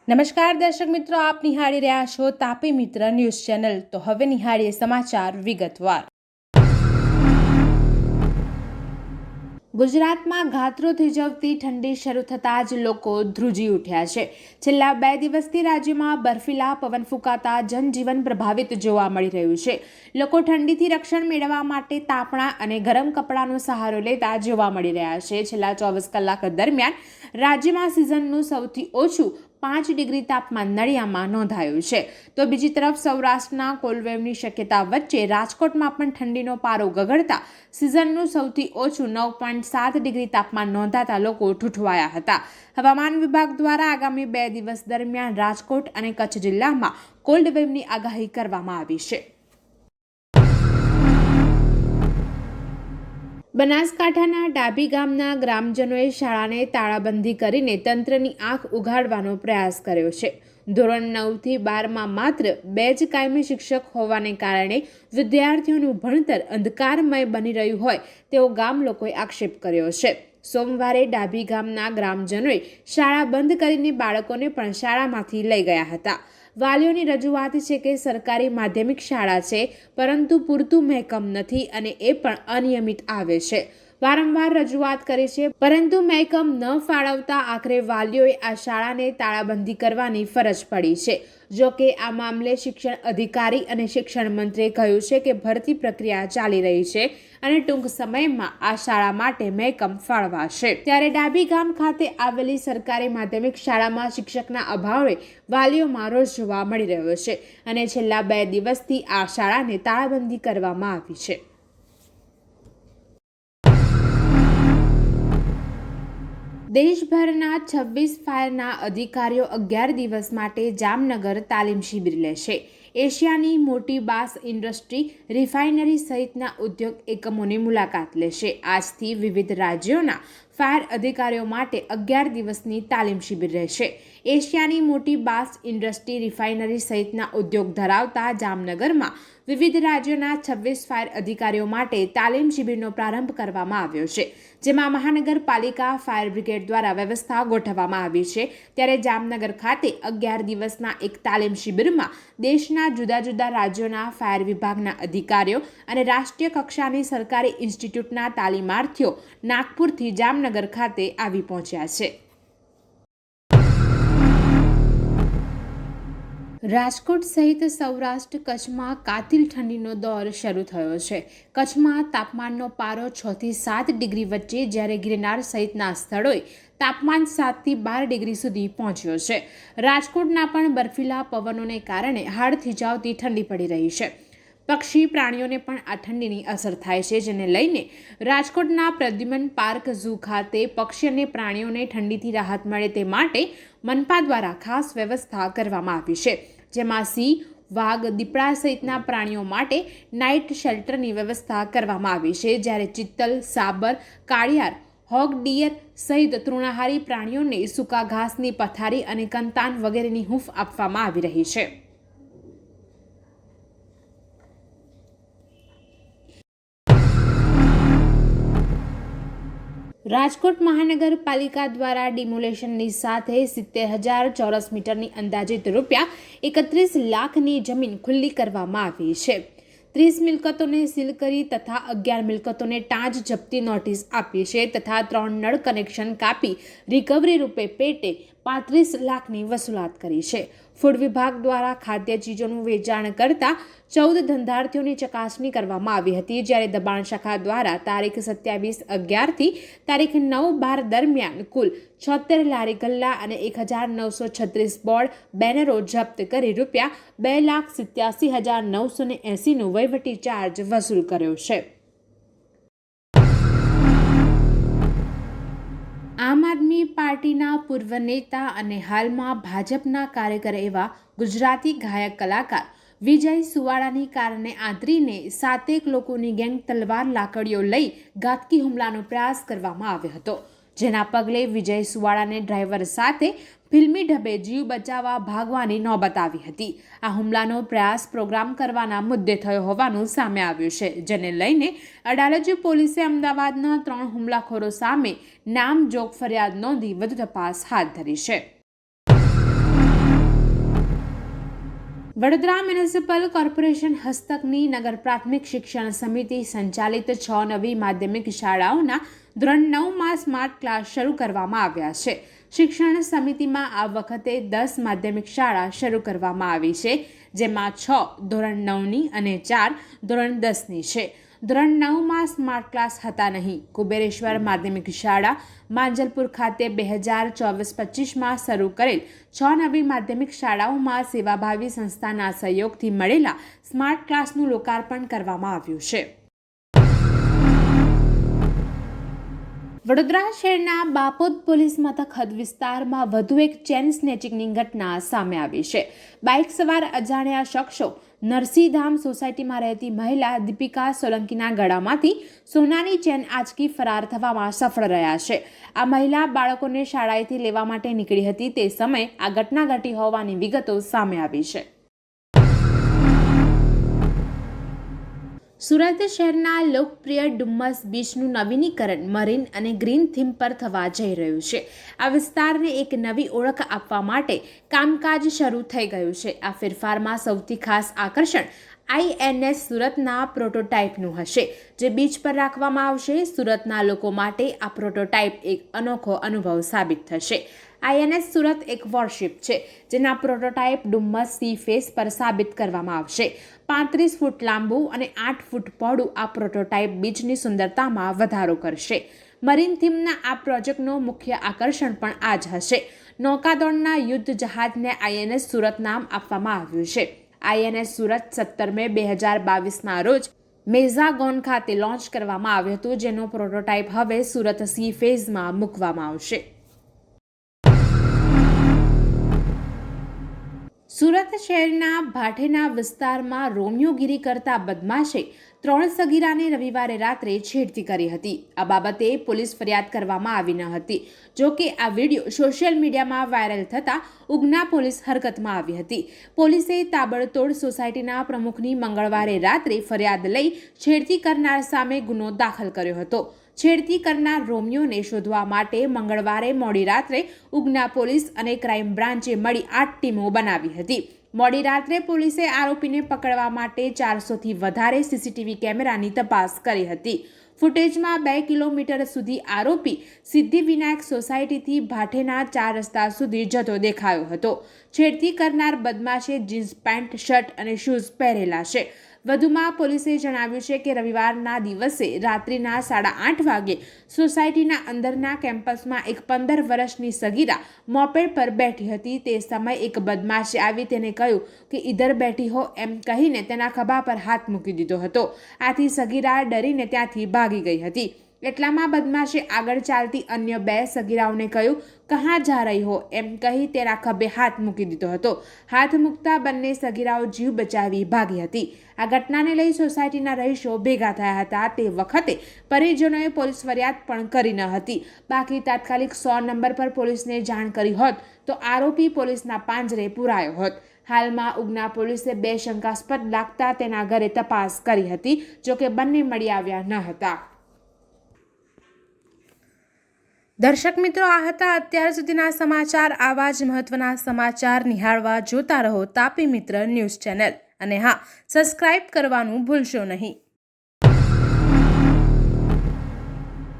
નમસ્કાર દર્શક મિત્રો, આપ નિહાળી રહ્યા છો તાપી મિત્ર ન્યૂઝ ચેનલ। તો હવે નિહાળીએ સમાચાર વિગતવાર। ગુજરાતમાં ગાત્રો થીજવતી ઠંડી શરૂ થતાં જ લોકો ધ્રુજી ઉઠ્યા છે। છેલ્લા 2 દિવસથી રાજ્યમાં બર્ફીલા પવન ફૂંકાતા જનજીવન પ્રભાવિત જોવા મળી રહ્યું છે। લોકો ઠંડીથી રક્ષણ મેળવવા માટે તાપણા અને ગરમ કપડાનો સહારો લેતા જોવા મળી રહ્યા છે। છેલ્લા 24 કલાક દરમિયાન રાજ્યમાં સિઝનનું સૌથી ઓછું 5 ડિગ્રી તાપમાન નળિયામાં નોંધાયું છે। તો બીજી તરફ સૌરાષ્ટ્રના કોલ્ડવેવની શક્યતા વચ્ચે રાજકોટમાં પણ ઠંડીનો પારો ગગડતા સિઝનનું સૌથી ઓછું 9.7 ડિગ્રી તાપમાન નોંધાતા લોકો ઠૂઠવાયા હતા। હવામાન વિભાગ દ્વારા આગામી 2 દિવસ દરમિયાન રાજકોટ અને કચ્છ જિલ્લામાં કોલ્ડવેવની આગાહી કરવામાં આવી છે। બનાસકાંઠાના ડાભી ગામના ગ્રામજનોએ શાળાને તાળાબંધી કરીને તંત્રની આંખ ઉઘાડવાનો પ્રયાસ કર્યો છે। ધોરણ 9 થી 12માં માત્ર 2 જ કાયમી શિક્ષક હોવાને કારણે વિદ્યાર્થીઓનું ભણતર અંધકારમય બની રહ્યું હોય તેવો ગામ લોકોએ આક્ષેપ કર્યો છે। સોમવારે ડાભી ગામના ગ્રામજનોએ શાળા બંધ કરીને બાળકોને પણ શાળામાંથી લઈ ગયા હતા। વાલીઓની રજૂઆત છે કે સરકારી માધ્યમિક શાળા છે, પરંતુ પૂરતું મહેકમ નથી અને એ પણ અનિયમિત આવે છે। વારંવાર રજૂઆત કરી છે, પરંતુ મહેકમ ન ફાળવતા આખરે વાલીઓએ આ શાળાને તાળાબંધી કરવાની ફરજ પડી છે। જો કે આ મામલે શિક્ષણ અધિકારી અને શિક્ષણ મંત્રીએ કહ્યું છે કે ભરતી પ્રક્રિયા ચાલી રહી છે અને ટૂંક સમયમાં આ શાળા માટે મહેકમ ફાળવાશે। ત્યારે ડાભી ગામ ખાતે આવેલી સરકારી માધ્યમિક શાળામાં શિક્ષકના અભાવે વાલીઓમાં રોષ જોવા મળી રહ્યો છે અને છેલ્લા 2 દિવસથી આ શાળાને તાળાબંધી કરવામાં આવી છે। દેશભરના 26 ફાયરના અધિકારીઓ 11 દિવસ માટે જામનગર તાલીમ શિબિર લેશે। એશિયાની મોટી બાસ ઇન્ડસ્ટ્રી રિફાઇનરી સહિતના ઉદ્યોગ એકમોની મુલાકાત લેશે। આજથી વિવિધ રાજ્યોના ફાયર અધિકારીઓ માટે 11 દિવસની તાલીમ શિબિર રહેશે। એશિયાની મોટી બાસ ઇન્ડસ્ટ્રી રિફાઇનરી સહિતના ઉદ્યોગ ધરાવતા જામનગરમાં વિવિધ રાજ્યોના 26 ફાયર અધિકારીઓ માટે તાલીમ શિબિરનો પ્રારંભ કરવામાં આવ્યો છે, જેમાં મહાનગરપાલિકા ફાયર બ્રિગેડ દ્વારા વ્યવસ્થા ગોઠવવામાં આવી છે। ત્યારે જામનગર ખાતે 11 દિવસના એક તાલીમ શિબિરમાં દેશના જુદા જુદા રાજ્યોના ફાયર વિભાગના અધિકારીઓ અને રાષ્ટ્રીય કક્ષાની સરકારી ઇન્સ્ટિટ્યૂટના તાલીમાર્થીઓ નાગપુરથી જામનગર ખાતે આવી પહોંચ્યા છે। રાજકોટ સહિત સૌરાષ્ટ્ર કચ્છમાં કાતિલ ઠંડીનો દોર શરૂ થયો છે। કચ્છમાં તાપમાનનો પારો 6 થી 7 ડિગ્રી વચ્ચે, જ્યારે ગિરનાર સહિતના સ્થળોએ તાપમાન 7 થી 12 ડિગ્રી સુધી પહોંચ્યો છે। રાજકોટના પણ બર્ફીલા પવનોને કારણે હાડ થીજાવતી ઠંડી પડી રહી છે। પક્ષી પ્રાણીઓને પણ આ ઠંડીની અસર થાય છે, જેને લઈને રાજકોટના પ્રદ્યુમન પાર્ક ઝૂ ખાતે પક્ષી અને પ્રાણીઓને ઠંડીથી રાહત મળે તે માટે મનપા દ્વારા ખાસ વ્યવસ્થા કરવામાં આવી છે, જેમાં સિંહ, વાઘ, દીપડા સહિતના પ્રાણીઓ માટે નાઇટ શેલ્ટરની વ્યવસ્થા કરવામાં આવી છે। જ્યારે ચિત્તલ, સાબર, કાળિયાર, હોગ ડિયર સહિત તૃણાહારી પ્રાણીઓને સૂકા ઘાસની પથારી અને કંતાન વગેરેની હૂંફ આપવામાં આવી રહી છે। રાજકોટ મહાનગરપાલિકા દ્વારા ડિમોલેશનની સાથે 70,000 ચોરસ મીટરની અંદાજિત રૂપિયા 31 લાખની જમીન ખુલ્લી કરવામાં આવી છે। 30 મિલકતોને સીલ કરી તથા 11 મિલકતોને ટાંચ જપ્તી નોટિસ આપી છે તથા 3 નળ કનેક્શન કાપી રિકવરી રૂપે પેટે 35 લાખની વસૂલાત કરી છે। ફૂડ વિભાગ દ્વારા ખાદ્ય ચીજોનું વેચાણ કરતા 14 ધંધાર્થીઓની ચકાસણી કરવામાં આવી હતી, જ્યારે દબાણ શાખા દ્વારા તારીખ 27/11 થી તારીખ 9/12 દરમિયાન કુલ 76 લારી ગલ્લા અને 1936 બોર્ડ બેનરો જપ્ત કરી રૂપિયા 2,87,980નો વહીવટી ચાર્જ વસૂલ કર્યો છે। આમ આદમી પાર્ટીના પૂર્વ નેતા અને હાલમાં ભાજપના કાર્યકર એવા ગુજરાતી ગાયક કલાકાર વિજય સુવાળાની કારને આંતરીને 7 લોકોની ગેંગ તલવાર લાકડીઓ લઈ ઘાતકી હુમલાનો પ્રયાસ કરવામાં આવ્યો હતો, જેના પગલે વિજય સુવાળાને ડ્રાઈવર સાથે ફિલ્મી ઢબે જીવ બચાવવા ભાગવાની નોબત આવી હતી। આ હુમલાનો પ્રયાસ પ્રોગ્રામ કરવાના મુદ્દે થયો હોવાનું સામે આવ્યું છે, જેને લઈને અડાલજ પોલીસે અમદાવાદના 3 હુમલાખોરો સામે નામજોગ ફરિયાદ નોંધી વધુ તપાસ હાથ ધરી છે। વડોદરા મ્યુનિસિપલ કોર્પોરેશન હસ્તકની નગર પ્રાથમિક શિક્ષણ સમિતિ સંચાલિત 6 નવી માધ્યમિક શાળાઓના ધોરણ 9માં સ્માર્ટ ક્લાસ શરૂ કરવામાં આવ્યા છે. શિક્ષણ સમિતિમાં આ વખતે 10 માધ્યમિક શાળા શરૂ કરવામાં આવી છે, જેમાં 6 ધોરણ 9ની અને 4 ધોરણ 10ની છે. ધોરણ 9માં સ્માર્ટ ક્લાસ હતા નહીં. કુબેરેશ્વર માધ્યમિક શાળા માંજલપુર ખાતે 2024-25માં શરૂ કરેલ 6 નવી માધ્યમિક શાળાઓમાં સેવાભાવી સંસ્થાના સહયોગથી મળેલા સ્માર્ટ ક્લાસનું લોકાર્પણ કરવામાં આવ્યું છે. વડોદરા શહેરના બાપોદ પોલીસ મથક હદ વિસ્તારમાં વધુ એક ચેન સ્નેચિંગની ઘટના સામે આવી છે. બાઇક સવાર અજાણ્યા શખ્સો નરસિંહધામ સોસાયટીમાં રહેતી મહિલા દીપિકા સોલંકીના ગળામાંથી સોનાની ચેન આંચકી ફરાર થવામાં સફળ રહ્યા છે. આ મહિલા બાળકોને શાળાએથી લેવા માટે નીકળી હતી તે સમયે આ ઘટના ઘટી હોવાની વિગતો સામે આવી છે. સુરત શહેરના લોકપ્રિય ડુમ્મસ બીચનું નવીનીકરણ મરીન અને ગ્રીન થીમ પર થવા જઈ રહ્યું છે. આ વિસ્તારને એક નવી ઓળખ આપવા માટે કામકાજ શરૂ થઈ ગયું છે. આ ફેરફારમાં સૌથી ખાસ આકર્ષણ INS સુરતના પ્રોટોટાઇપનું હશે, જે બીચ પર રાખવામાં આવશે. સુરતના લોકો માટે આ પ્રોટોટાઇપ એક અનોખો અનુભવ સાબિત થશે. INS સુરત એક વોરશિપ છે, જેના પ્રોટોટાઇપ ડુમ્મસ સી ફેસ પર સાબિત કરવામાં આવશે. 35 ફૂટ લાંબુ અને 8 ફૂટ પહોળું આ પ્રોટોટાઇપ બીચની સુંદરતામાં વધારો કરશે. મરીન થીમના આ પ્રોજેક્ટનો મુખ્ય આકર્ષણ પણ આ જ હશે. નૌકાદળના યુદ્ધ જહાજને INS સુરત નામ આપવામાં આવ્યું છે. INS સુરત 17 મે 2022ના રોજ મેઝાગોન ખાતે લોન્ચ કરવામાં આવ્યું હતું, જેનો પ્રોટોટાઇપ હવે સુરત સી ફેઝમાં મૂકવામાં આવશે. સુરત શહેરના ભાઠેના વિસ્તારમાં રોમિયોગીરી કરતા બદમાશે 3 સગીરાને રવિવારે રાત્રે છેડતી કરી હતી. આ બાબતે પોલીસ ફરિયાદ કરવામાં આવી ન હતી. જો કે આ વિડીયો સોશિયલ મીડિયામાં વાયરલ થતાં ઉગના પોલીસ હરકતમાં આવી હતી. પોલીસે તાબડતોડ સોસાયટીના પ્રમુખની મંગળવારે રાત્રે ફરિયાદ લઈ છેડતી કરનાર સામે ગુનો દાખલ કર્યો હતો. છેડતી કરનાર રોમિયોને શોધવા માટે મંગળવારે મોડી રાત્રે ઉગના પોલીસ અને ક્રાઇમ બ્રાન્ચે મળી 8 ટીમો બનાવી હતી. મોડી રાત્રે પોલીસે આરોપીને પકડવા માટે 400થી વધારે CCTV કેમેરાની તપાસ કરી હતી. ફૂટેજમાં 2 કિલોમીટર સુધી આરોપી સિદ્ધિવિનાયક સોસાયટીથી ભાઠેના 4 રસ્તા સુધી જતો દેખાયો હતો. છેડતી કરનાર બદમાશે જીન્સ પેન્ટ, શર્ટ અને શૂઝ પહેરેલા છે. વધુમાં પોલીસે જણાવ્યું છે કે રવિવારના દિવસે રાત્રિના 8:30 વાગ્યે સોસાયટીના અંદરના કેમ્પસમાં એક 15 વર્ષની સગીરા મોપેડ પર બેઠી હતી. તે સમયે એક બદમાશે આવી તેને કહ્યું કે ઇધર બેઠી હો એમ કહીને તેના ખભા પર હાથ મૂકી દીધો હતો. આથી સગીરા ડરીને ત્યાંથી ભાગી ગઈ હતી. એટલામાં બદમાશે આગળ ચાલતી અન્ય 2 સગીરાઓને કહ્યું કહા જા રહી હો એમ કહી તેના ખભે હાથ મૂકી દીધો હતો. હાથ મૂકતા બંને સગીરાઓ જીવ બચાવી ભાગી હતી. આ ઘટનાને લઈ સોસાયટીના રહીશો ભેગા થયા હતા. તે વખતે પરિજનોએ પોલીસ ફરિયાદ પણ કરી ન હતી. બાકી તાત્કાલિક 100 નંબર પર પોલીસને જાણ કરી હોત તો આરોપી પોલીસના પાંજરે પુરાયો હોત. હાલમાં ઉગના પોલીસે 2 શંકાસ્પદ લાગતા તેના ઘરે તપાસ કરી હતી. જોકે બંને મળી આવ્યા ન હતા. દર્શક મિત્રો, આ હતા અત્યાર સુધીના સમાચાર. આવા જ મહત્વના સમાચાર નિહાળવા જોતા રહો તાપી મિત્ર ન્યૂઝ ચેનલ. અને હા, સબસ્ક્રાઇબ કરવાનું ભૂલશો નહીં.